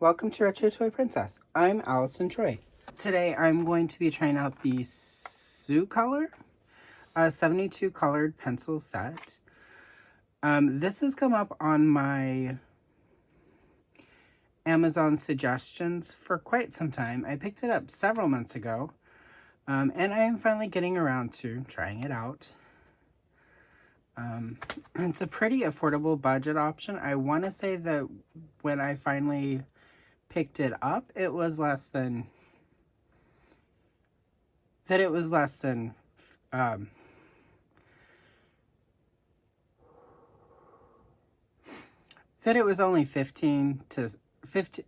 welcome to Retro Toy Princess. I'm Allison Troy. Today I'm going to be trying out the SouColor 72 colored pencil set. This has come up on my Amazon suggestions for quite some time. I picked it up several months ago, and I am finally getting around to trying it out. It's a pretty affordable budget option. I want to say that when I finally picked it up, it was less than that it was only 15 to 50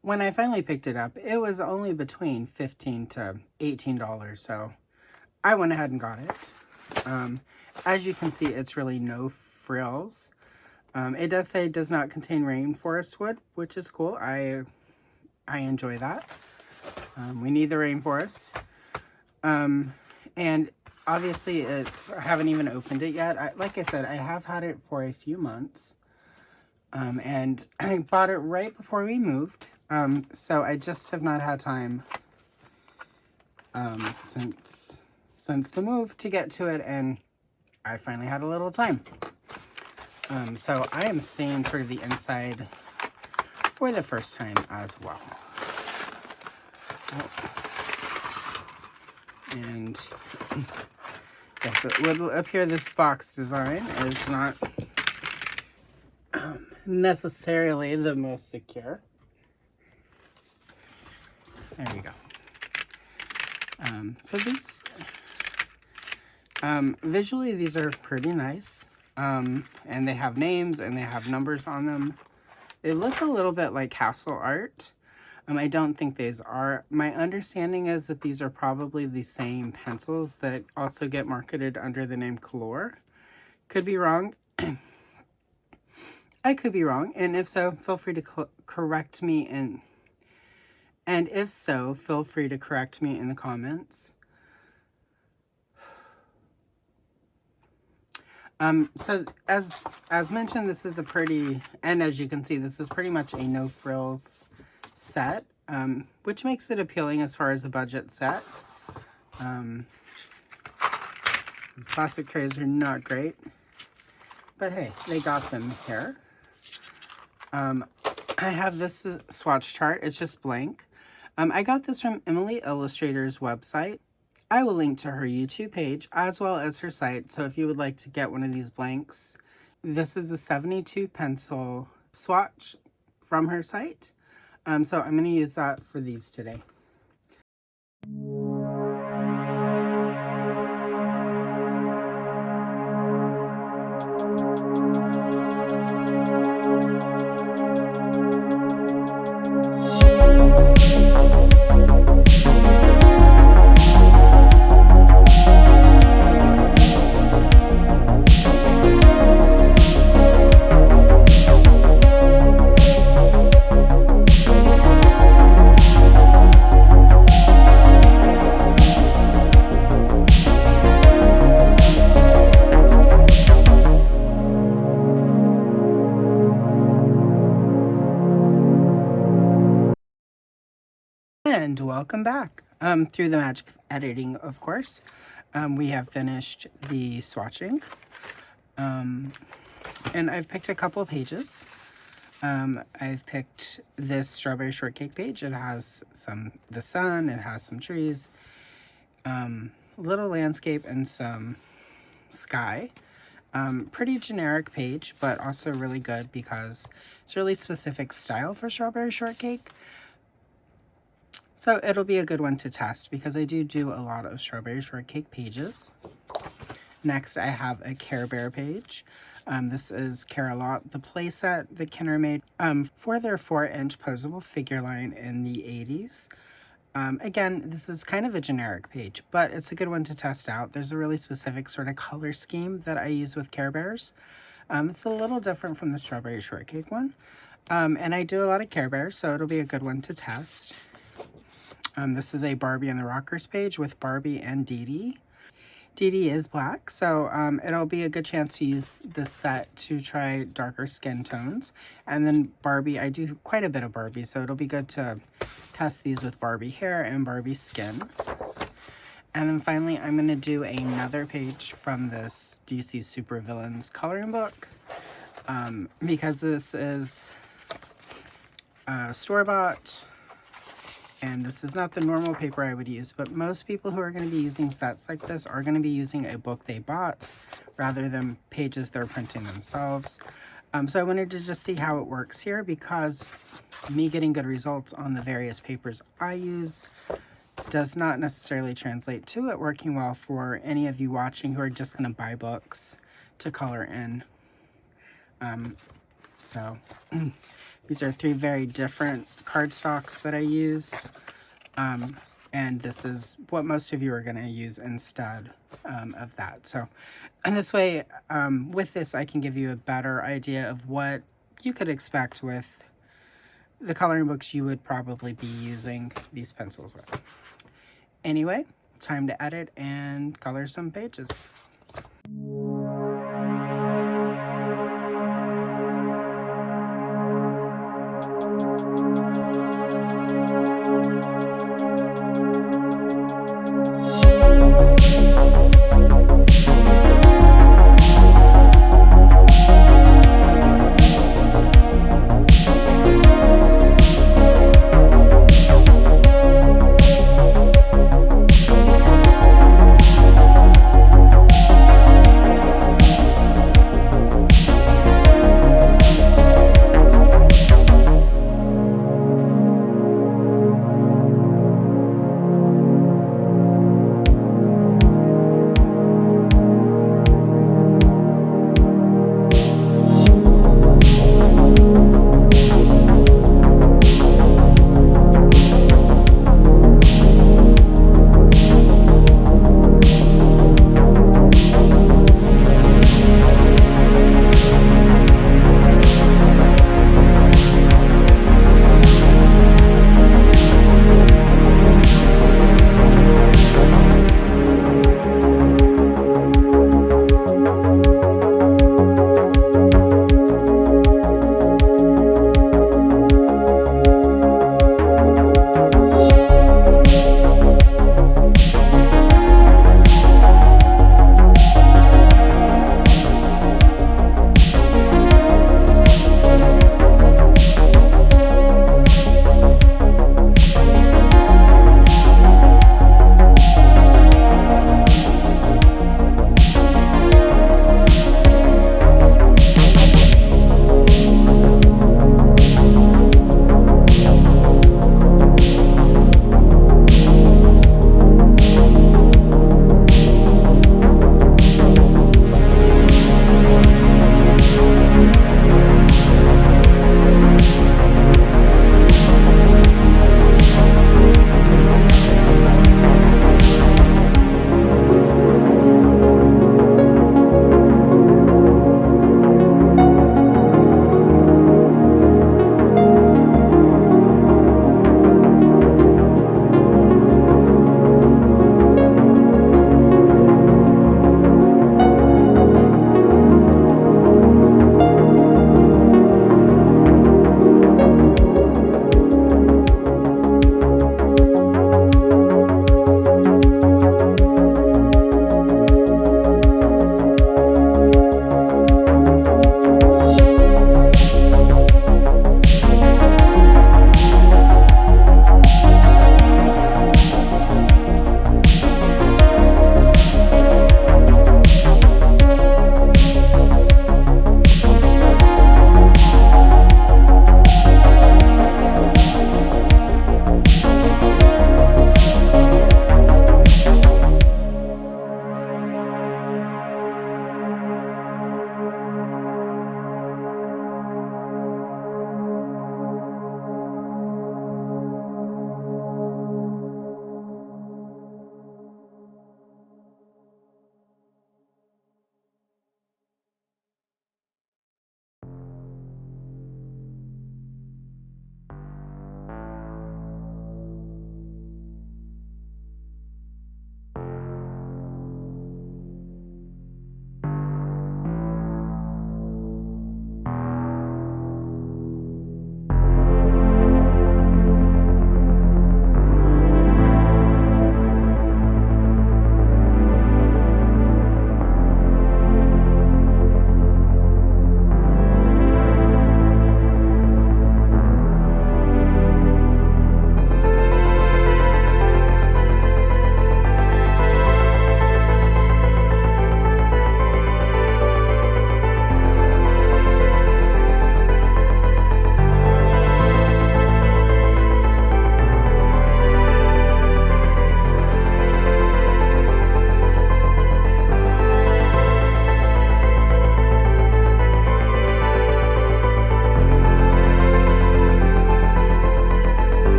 when I finally picked it up, it was only between $15 to $18, so I went ahead and got it. As you can see, it's really no frills. It does say it does not contain rainforest wood, which is cool. I enjoy that. We need the rainforest. And obviously I haven't even opened it yet. Like I said, I have had it for a few months. And I bought it right before we moved. So I just have not had time since the move to get to it, and I finally had a little time. So I am seeing sort of the inside for the first time as well. And yes, it would appear this box design is not necessarily the most secure. There you go. So these, visually these are pretty nice. And they have names and they have numbers on them. They look a little bit like castle art. I don't think these are. My understanding is that these are probably the same pencils that also get marketed under the name Color. Could be wrong. I could be wrong, and if so, feel free to correct me in. And if so, feel free to correct me in the comments. So as mentioned, this is a pretty, and as you can see, this is pretty much a no frills set, which makes it appealing as far as a budget set. These plastic trays are not great, but hey, they got them here. I have this swatch chart. It's just blank. I got this from Emily Illustrator's website. I will link to her YouTube page as well as her site, so if you would like to get one of these blanks. This is a 72 pencil swatch from her site, so I'm going to use that for these today. And welcome back. Through the magic of editing, of course, we have finished the swatching. And I've picked a couple of pages. I've picked this Strawberry Shortcake page. It has the sun, it has some trees, a little landscape, and some sky. Pretty generic page, but also really good because it's a really specific style for Strawberry Shortcake. So it'll be a good one to test because I do a lot of Strawberry Shortcake pages. Next, I have a Care Bear page. This is Care-a-Lot, the playset that Kenner made for their 4-inch posable figure line in the 80s. Again, this is kind of a generic page, but it's a good one to test out. There's a really specific sort of color scheme that I use with Care Bears. It's a little different from the Strawberry Shortcake one. And I do a lot of Care Bears, so it'll be a good one to test. This is a Barbie and the Rockers page with Barbie and Dee Dee. DD is black, so it'll be a good chance to use this set to try darker skin tones. And then Barbie, I do quite a bit of Barbie, so it'll be good to test these with Barbie hair and Barbie skin. And then finally, I'm going to do another page from this DC Supervillains coloring book. Because this is store-bought, and this is not the normal paper I would use, but most people who are going to be using sets like this are going to be using a book they bought rather than pages they're printing themselves. So I wanted to just see how it works here, because me getting good results on the various papers I use does not necessarily translate to it working well for any of you watching who are just going to buy books to color in. So these are 3 very different cardstocks that I use, and this is what most of you are going to use instead of that. So, and this way, with this, I can give you a better idea of what you could expect with the coloring books you would probably be using these pencils with. Anyway, time to edit and color some pages.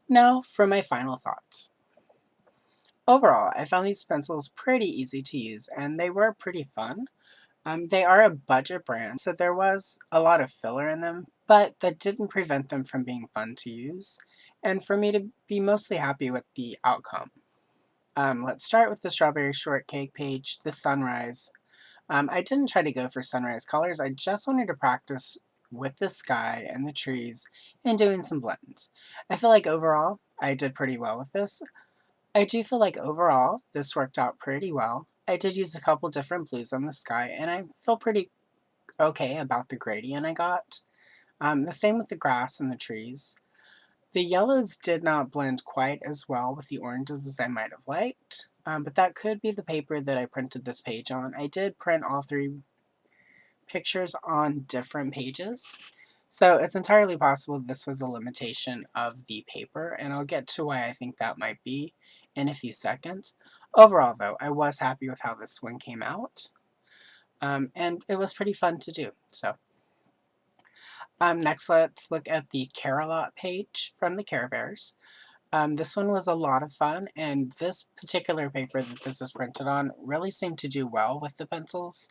Now for my final thoughts. Overall, I found these pencils pretty easy to use and they were pretty fun. They are a budget brand, so there was a lot of filler in them, but that didn't prevent them from being fun to use, and for me to be mostly happy with the outcome. Let's start with the Strawberry Shortcake page, the sunrise. I didn't try to go for sunrise colors, I just wanted to practice with the sky and the trees and doing some blends. I feel like overall, I did pretty well with this. I do feel like overall, this worked out pretty well. I did use a couple different blues on the sky, and I feel pretty okay about the gradient I got. The same with the grass and the trees. The yellows did not blend quite as well with the oranges as I might have liked, but that could be the paper that I printed this page on. I did print all three pictures on different pages, so it's entirely possible this was a limitation of the paper, and I'll get to why I think that might be in a few seconds. Overall, though, I was happy with how this one came out, and it was pretty fun to do. So next, let's look at the Care-a-Lot page from the Care Bears. This one was a lot of fun, and this particular paper that this is printed on really seemed to do well with the pencils.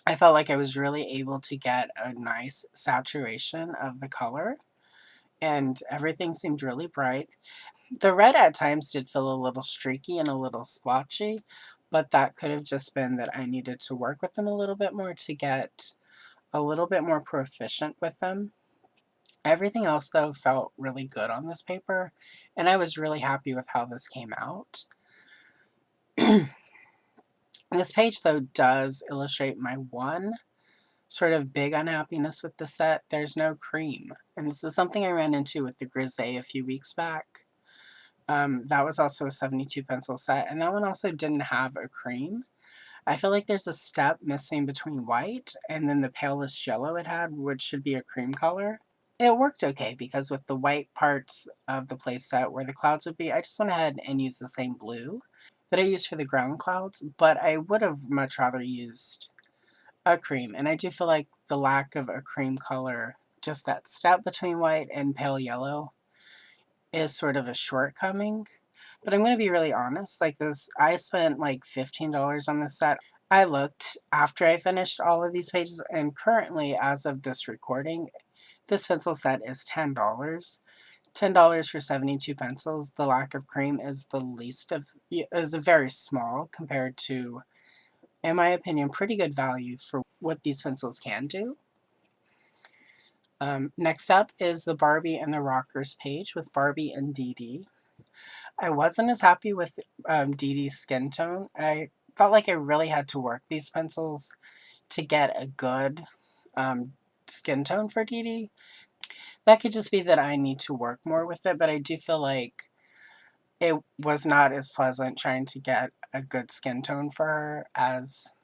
I felt like I was really able to get a nice saturation of the color, and everything seemed really bright. The red at times did feel a little streaky and a little splotchy, but that could have just been that I needed to work with them a little bit more to get a little bit more proficient with them. Everything else, though, felt really good on this paper, and I was really happy with how this came out. This page, though, does illustrate my one sort of big unhappiness with the set. There's no cream, and this is something I ran into with the Grisé a few weeks back. That was also a 72 pencil set, and that one also didn't have a cream. I feel like there's a step missing between white and then the palest yellow it had, which should be a cream color. It worked okay because with the white parts of the playset where the clouds would be, I just went ahead and used the same blue that I used for the ground clouds, but I would have much rather used a cream, and I do feel like the lack of a cream color, just that step between white and pale yellow, is sort of a shortcoming. But I'm going to be really honest, like this, I spent like $15 on this set. I looked after I finished all of these pages, and currently, as of this recording, this pencil set is $10. $10 for 72 pencils. The lack of cream is the least of, is very small compared to, in my opinion, pretty good value for what these pencils can do. Next up is the Barbie and the Rockers page with Barbie and Dee Dee. I wasn't as happy with Dee Dee's skin tone. I felt like I really had to work these pencils to get a good skin tone for Dee Dee. That could just be that I need to work more with it, but I do feel like it was not as pleasant trying to get a good skin tone for her as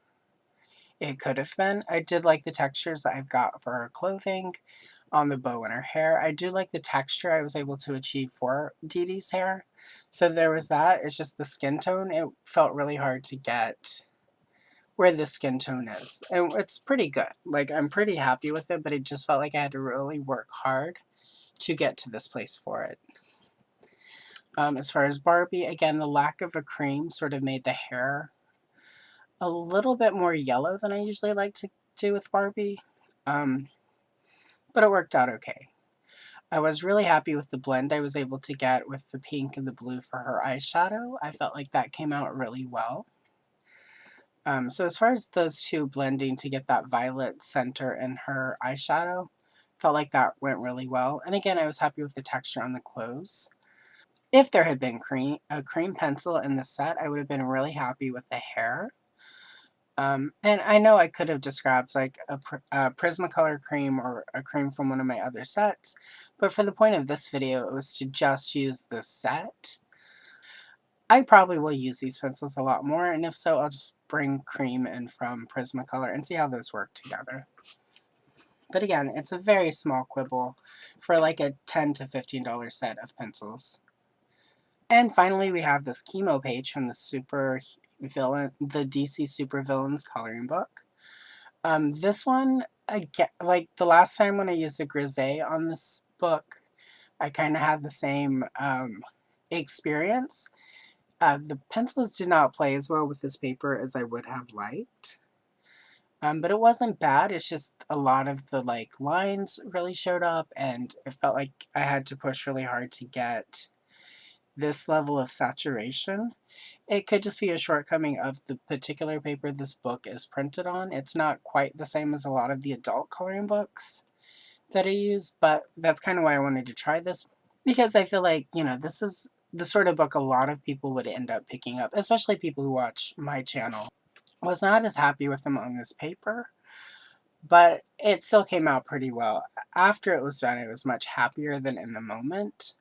it could have been. I did like the textures that I've got for her clothing, on the bow in her hair. I do like the texture I was able to achieve for Dee Dee's hair. So there was that. It's just the skin tone. It felt really hard to get where the skin tone is. And it's pretty good. Like, I'm pretty happy with it, but it just felt like I had to really work hard to get to this place for it. As far as Barbie, again, the lack of a cream sort of made the hair a little bit more yellow than I usually like to do with Barbie. But it worked out okay. I was really happy with the blend I was able to get with the pink and the blue for her eyeshadow. I felt like that came out really well. So as far as those two blending to get that violet center in her eyeshadow, felt like that went really well. And again, I was happy with the texture on the clothes. If there had been a cream pencil in the set, I would have been really happy with the hair. And I know I could have just grabbed like a Prismacolor cream or a cream from one of my other sets, but for the point of this video, it was to just use the set. I probably will use these pencils a lot more, and if so, I'll just bring cream in from Prismacolor and see how those work together. But again, it's a very small quibble for like a $10 to $15 set of pencils. And finally, we have this chemo page from the DC Super Villains coloring book. This one, again, like the last time when I used a grisaille on this book, I kind of had the same experience. The pencils did not play as well with this paper as I would have liked. But it wasn't bad, it's just a lot of the like lines really showed up, and it felt like I had to push really hard to get this level of saturation. It could just be a shortcoming of the particular paper this book is printed on. It's not quite the same as a lot of the adult coloring books that I use, but that's kind of why I wanted to try this, because I feel like, you know, this is the sort of book a lot of people would end up picking up, especially people who watch my channel. I was not as happy with them on this paper, but it still came out pretty well. After it was done, I was much happier than in the moment.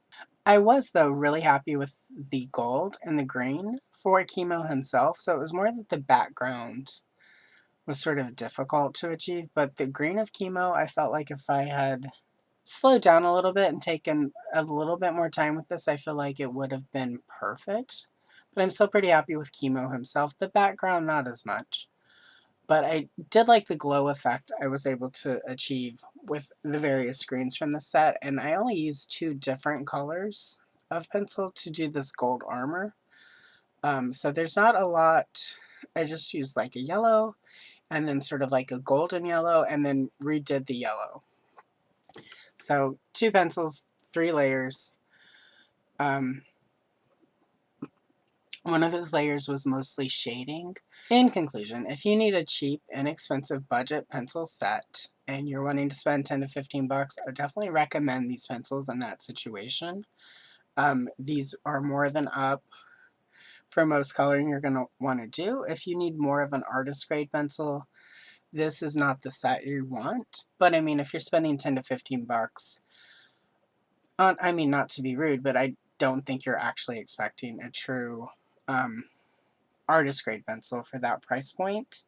I was, though, really happy with the gold and the green for Chemo himself, so it was more that the background was sort of difficult to achieve, but the green of Chemo, I felt like if I had slowed down a little bit and taken a little bit more time with this, I feel like it would have been perfect. But I'm still pretty happy with Chemo himself. The background, not as much. But I did like the glow effect I was able to achieve with the various screens from the set, and I only used 2 different colors of pencil to do this gold armor. So there's not a lot. I just used like a yellow, and then sort of like a golden yellow, and then redid the yellow. So 2 pencils, 3 layers. One of those layers was mostly shading. In conclusion, if you need a cheap, inexpensive budget pencil set and you're wanting to spend 10 to 15 bucks, I would definitely recommend these pencils in that situation. These are more than up for most coloring you're going to want to do. If you need more of an artist grade pencil, this is not the set you want. But I mean, if you're spending 10 to 15 bucks, I mean, not to be rude, but I don't think you're actually expecting a true artist grade pencil for that price point.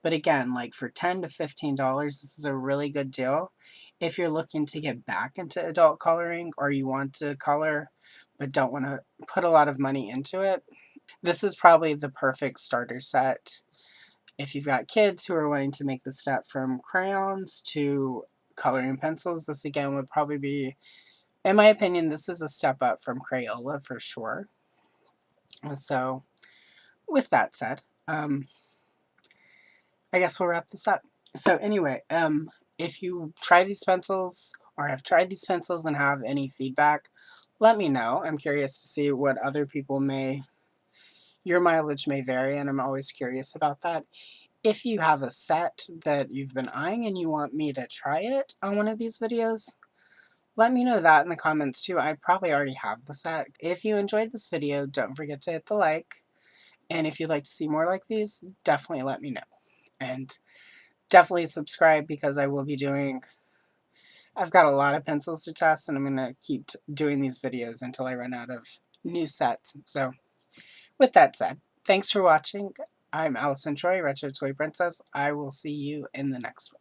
But again, like for $10 to $15, this is a really good deal. If you're looking to get back into adult coloring, or you want to color but don't want to put a lot of money into it, this is probably the perfect starter set. If you've got kids who are wanting to make the step from crayons to coloring pencils, this again would probably be, in my opinion, this is a step up from Crayola for sure. So with that said, I guess we'll wrap this up. So anyway, if you try these pencils or have tried these pencils and have any feedback, let me know. I'm curious to see what other people your mileage may vary, and I'm always curious about that. If you have a set that you've been eyeing and you want me to try it on one of these videos, let me know that in the comments too. I probably already have the set. If you enjoyed this video, don't forget to hit the like. And if you'd like to see more like these, definitely let me know. And definitely subscribe, because I will be I've got a lot of pencils to test, and I'm going to keep doing these videos until I run out of new sets. So with that said, thanks for watching. I'm Allison Troy, Retro Toy Princess. I will see you in the next one.